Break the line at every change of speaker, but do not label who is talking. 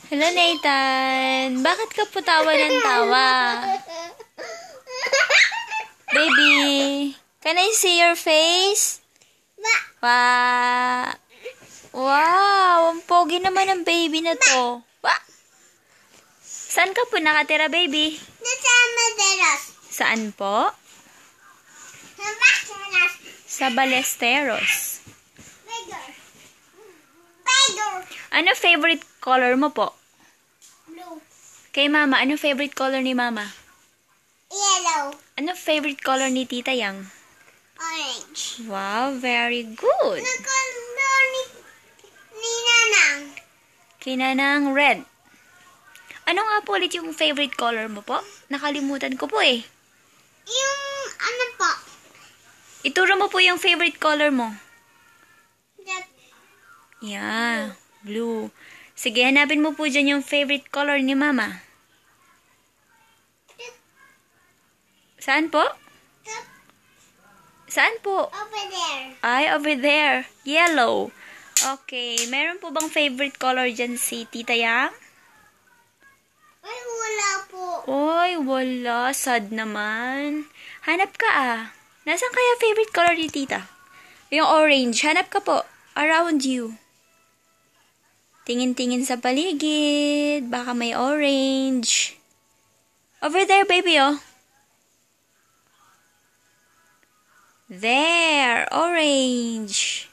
Hello, Nathan. Bakit ka po tawa ng tawa? Baby, can I see your face? Wow. Wow, ang pogi naman ng baby na to. Saan ka po nakatira, baby?
Sa Maderos.
Saan po?
Sa Baclaras.
Sa Balesteros.
Pedro.
Ano favorite color mo po?
Blue.
Kay mama, ano favorite color ni mama?
Yellow.
Ano favorite color ni Tita Yang?
Orange.
Wow, very good.
Color ni Nanang.
Kay Nanang, red. Ano nga po ulit yung favorite color mo po? Nakalimutan ko po eh.
Yung ano po?
Ituro mo po yung favorite color mo.
That,
Yeah, blue. Sige, hanapin mo po dyan yung favorite color ni mama. Saan po?
that,
Saan po?
over there.
Ay, over there. Yellow. Okay, meron po bang favorite color dyan si Tita Yang?
Ay, wala po.
Oy, wala. Sad naman. Hanap ka ah. Nasaan kaya favorite color ni Tita? Yung orange. Hanap ka po. Around you. Tingin-tingin sa paligid. Baka may orange. Over there, baby, oh. There. Orange.